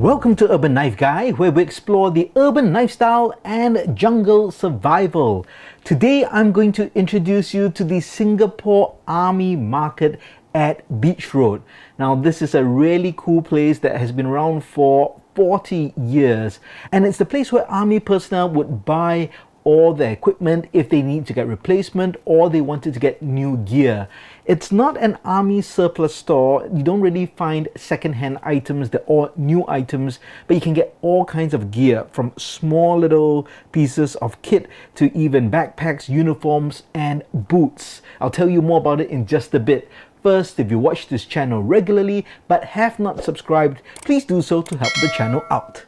Welcome to Urban Knife Guy, where we explore the urban knife style and jungle survival. Today I'm going to introduce you to the Singapore Army Market at Beach Road. Now this is a really cool place that has been around for 40 years, and it's the place where Army personnel would buy all their equipment if they need to get replacement or they wanted to get new gear. It's not an army surplus store. You don't really find second-hand items, they're all new items, but you can get all kinds of gear, from small little pieces of kit to even backpacks, uniforms and boots. I'll tell you more about it in just a bit. First, if you watch this channel regularly but have not subscribed, please do so to help the channel out.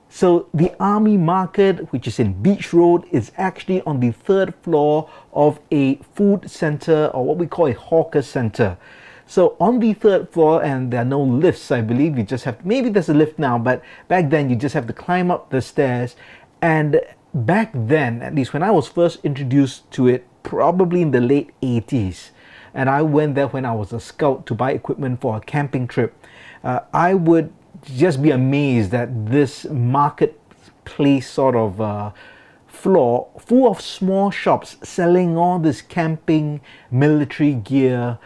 So the Army Market, which is in Beach Road, is actually on the third floor of a food center, or what we call a hawker center. So on the third floor, and there are no lifts, I believe, you just have, maybe there's a lift now, but back then you just have to climb up the stairs. And back then, at least when I was first introduced to it, probably in the late 80s, and I went there when I was a scout to buy equipment for a camping trip, I would just be amazed at this marketplace sort of floor full of small shops selling all this camping, military gear,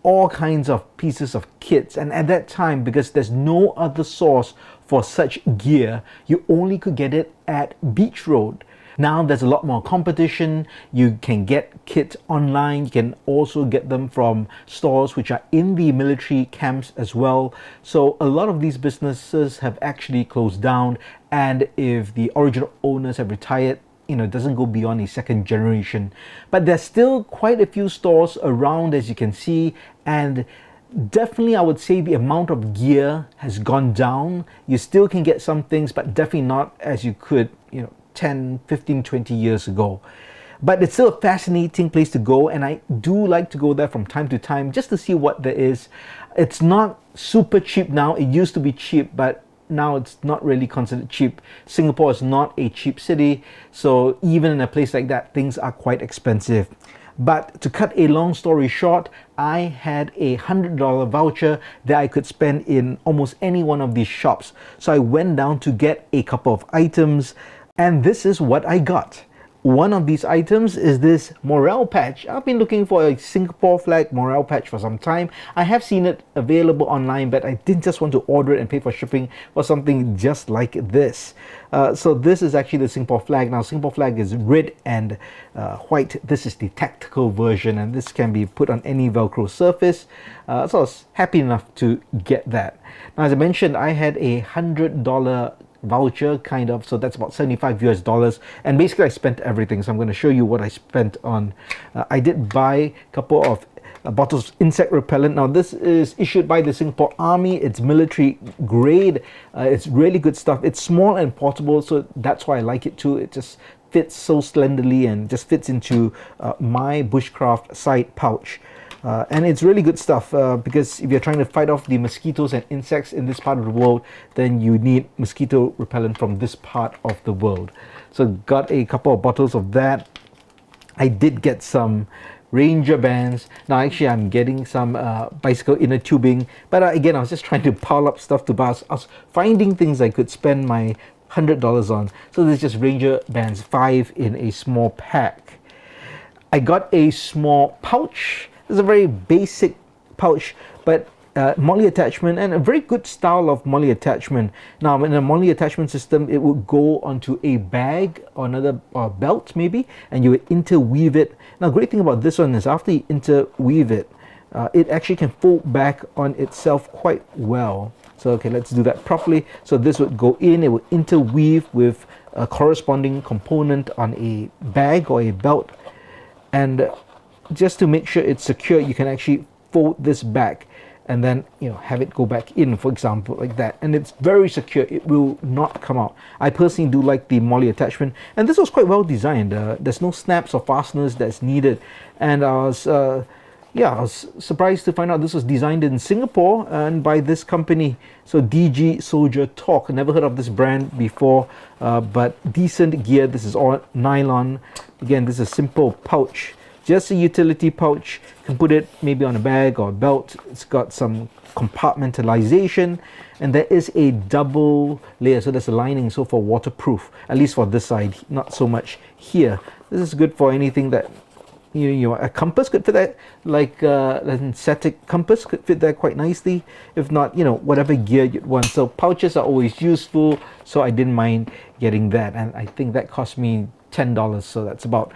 all kinds of pieces of kits. And at that time, because there's no other source for such gear, you only could get it at Beach Road. Now there's a lot more competition. You can get kits online. You can also get them from stores which are in the military camps as well. So a lot of these businesses have actually closed down, and if the original owners have retired, it doesn't go beyond a second generation. But there's still quite a few stores around, as you can see, and definitely I would say the amount of gear has gone down. You still can get some things, but definitely not as you could 10, 15, 20 years ago. But it's still a fascinating place to go, and I do like to go there from time to time just to see what there is. It's not super cheap now. It used to be cheap, but now it's not really considered cheap. Singapore is not a cheap city, so even in a place like that, things are quite expensive. But to cut a long story short, I had a $100 voucher that I could spend in almost any one of these shops. So I went down to get a couple of items, and this is what I got. One of these items is this Morel Patch. I've been looking for a Singapore flag Morel Patch for some time. I have seen it available online, but I didn't just want to order it and pay for shipping for something just like this. So this is actually the Singapore flag. Now Singapore flag is red and white. This is the tactical version, and this can be put on any Velcro surface. So I was happy enough to get that. Now, as I mentioned, I had a $100 voucher, kind of, so that's about 75 US dollars, and basically I spent everything. So I'm going to show you what I spent on. I did buy a couple of bottles of insect repellent. Now this is issued by the Singapore Army. It's military grade. It's really good stuff. It's small and portable, so that's why I like it too. It just fits so slenderly and just fits into my bushcraft side pouch. And it's really good stuff because if you're trying to fight off the mosquitoes and insects in this part of the world, then you need mosquito repellent from this part of the world. So got a couple of bottles of that. I did get some Ranger bands. Now actually I'm getting some bicycle inner tubing, but again I was just trying to pile up stuff to buy. I was finding things I could spend my $100 on. So there's just Ranger bands, 5 in a small pack. I got a small pouch. It's a very basic pouch, but MOLLE attachment, and a very good style of MOLLE attachment. Now in a MOLLE attachment system, it would go onto a bag or another belt maybe, and you would interweave it. Now great thing about this one is after you interweave it, it actually can fold back on itself quite well. So okay, let's do that properly. So this would go in, it would interweave with a corresponding component on a bag or a belt, and just to make sure it's secure, you can actually fold this back and then have it go back in, for example, like that, and it's very secure. It will not come out. I personally do like the MOLLE attachment, and this was quite well designed. There's no snaps or fasteners that's needed, and I was surprised to find out this was designed in Singapore and by this company. So DG Soldier Talk. Never heard of this brand before, but decent gear. This is all nylon. Again, this is a simple pouch. just a utility pouch. You can put it maybe on a bag or a belt. It's got some compartmentalization, and there is a double layer, so there's a lining, so for waterproof, at least for this side, not so much here. This is good for anything that a compass could fit there, like an static compass could fit there quite nicely. If not, whatever gear you'd want. So pouches are always useful, so I didn't mind getting that, and I think that cost me $10, so that's about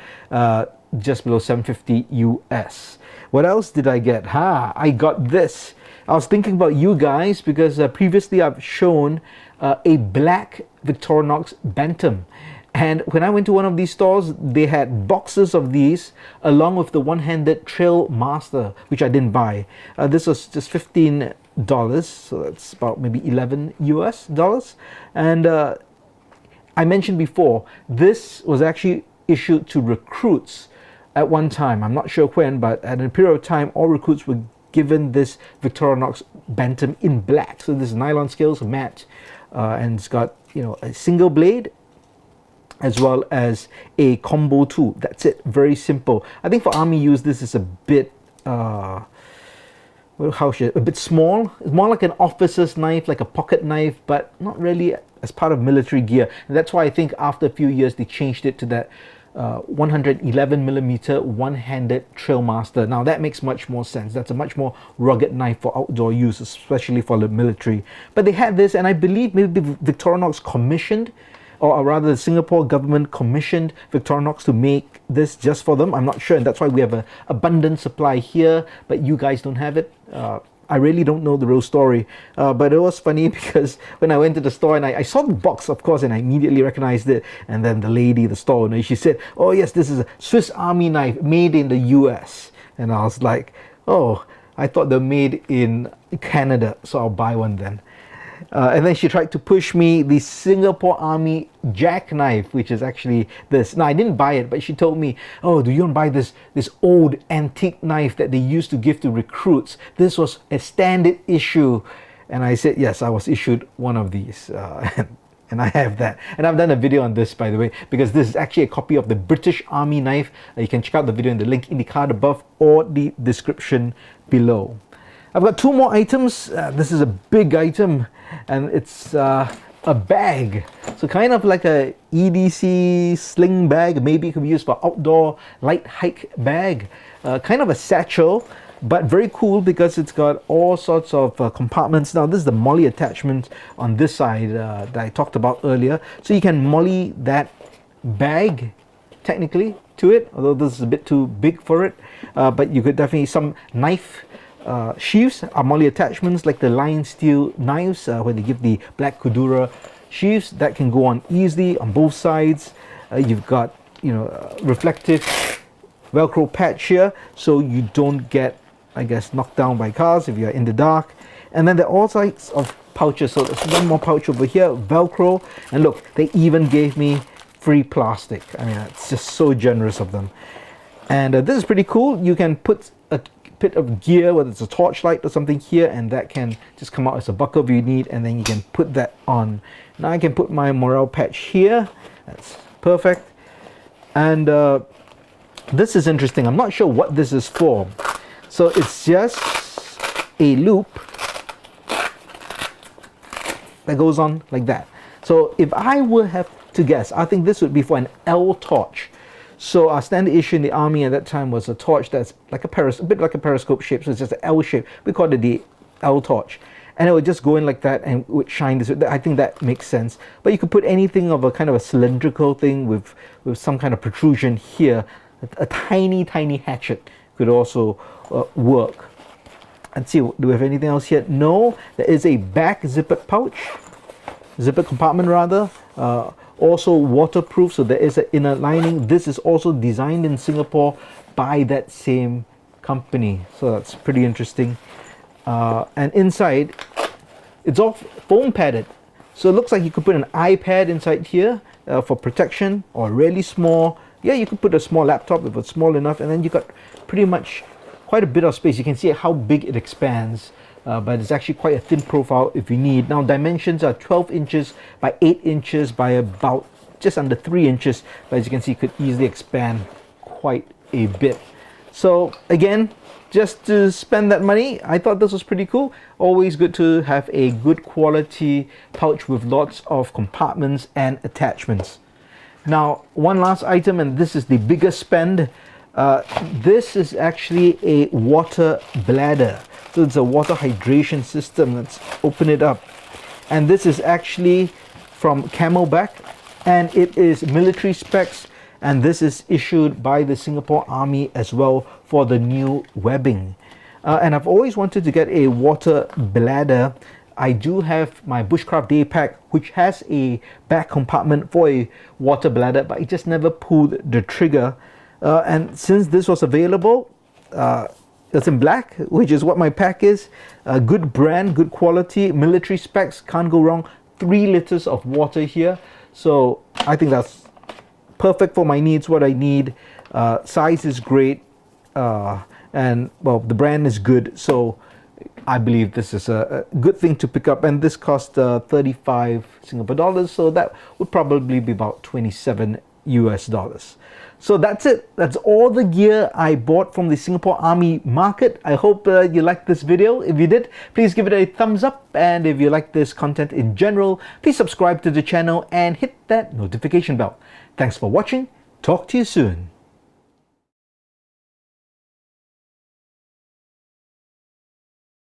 just below $7.50 US. What else did I get? I got this. I was thinking about you guys because previously I've shown a black Victorinox Bantam. And when I went to one of these stores, they had boxes of these along with the one-handed Trail Master, which I didn't buy. This was just $15, so that's about maybe 11 US dollars. And I mentioned before, this was actually issued to recruits at one time. I'm not sure when, but at a period of time, all recruits were given this Victorinox Bantam in black. So this is nylon scales, matte, and it's got a single blade as well as a combo tool. That's it, very simple. I think for army use, this is a bit a bit small. It's more like an officer's knife, like a pocket knife, but not really as part of military gear. And that's why I think after a few years they changed it to that 111mm one-handed Trail Master. Now that makes much more sense. That's a much more rugged knife for outdoor use, especially for the military. But they had this, and I believe maybe Victorinox commissioned, or rather the Singapore government commissioned Victorinox to make this just for them. I'm not sure, and that's why we have an abundant supply here, but you guys don't have it. I really don't know the real story, but it was funny because when I went to the store and I saw the box, of course, and I immediately recognized it. And then the lady, the store owner, she said, "Oh yes, this is a Swiss Army knife made in the US." And I was like, "Oh, I thought they're made in Canada, so I'll buy one then." And then she tried to push me the Singapore Army jackknife, which is actually this. Now I didn't buy it, but she told me, "Oh, do you want to buy this old antique knife that they used to give to recruits? This was a standard issue." And I said, "Yes, I was issued one of these." And I have that. And I've done a video on this, by the way, because this is actually a copy of the British Army knife. You can check out the video in the link in the card above or the description below. I've got two more items. This is a big item, and it's a bag. So kind of like a EDC sling bag. Maybe it could be used for outdoor light hike bag. Kind of a satchel, but very cool because it's got all sorts of compartments. Now this is the molly attachment on this side that I talked about earlier. So you can molly that bag technically to it, although this is a bit too big for it. But you could definitely, some knife sheaths are molly attachments like the lion steel knives where they give the black Kudura sheaths that can go on easily on both sides. You've got reflective Velcro patch here, so you don't get, I guess, knocked down by cars if you're in the dark. And then there are all types of pouches. So there's one more pouch over here, Velcro, and look, they even gave me free plastic. I mean, it's just so generous of them. And this is pretty cool. You can put a bit of gear, whether it's a torchlight or something here, and that can just come out as a buckle if you need, and then you can put that on. Now I can put my Morel Patch here. That's perfect. And this is interesting. I'm not sure what this is for. So it's just a loop that goes on like that. So if I would have to guess, I think this would be for an L torch. So our standard issue in the army at that time was a torch that's like a bit like a periscope shape, so it's just an L shape. We called it the L torch, and it would just go in like that and would shine this. I think that makes sense. But you could put anything of a kind of a cylindrical thing with some kind of protrusion here. A tiny hatchet could also work. Let's see, do we have anything else here? No, there is a back zippered pouch, zippered compartment rather. Also waterproof, so there is an inner lining. This is also designed in Singapore by that same company, so that's pretty interesting. And inside, it's all foam padded, so it looks like you could put an iPad inside here for protection, or really small. Yeah, you could put a small laptop if it's small enough, and then you got pretty much quite a bit of space. You can see how big it expands. But it's actually quite a thin profile if you need. Now dimensions are 12 inches by 8 inches by about just under 3 inches, but as you can see, it could easily expand quite a bit. So again, just to spend that money, I thought this was pretty cool. Always good to have a good quality pouch with lots of compartments and attachments. Now, one last item, and this is the biggest spend. This is actually a water bladder. So it's a water hydration system. Let's open it up. And this is actually from Camelback, and it is military specs, and this is issued by the Singapore Army as well for the new webbing. And I've always wanted to get a water bladder. I do have my Bushcraft Day Pack, which has a back compartment for a water bladder, but it just never pulled the trigger. And since this was available, it's in black, which is what my pack is. Good brand, good quality, military specs, can't go wrong. 3 liters of water here. So I think that's perfect for my needs, what I need. Size is great. And well, the brand is good. So I believe this is a good thing to pick up. And this cost 35 Singapore dollars. So that would probably be about 27 US dollars. So that's it. That's all the gear I bought from the Singapore Army market. I hope you liked this video. If you did, please give it a thumbs up. And if you like this content in general, please subscribe to the channel and hit that notification bell. Thanks for watching. Talk to you soon.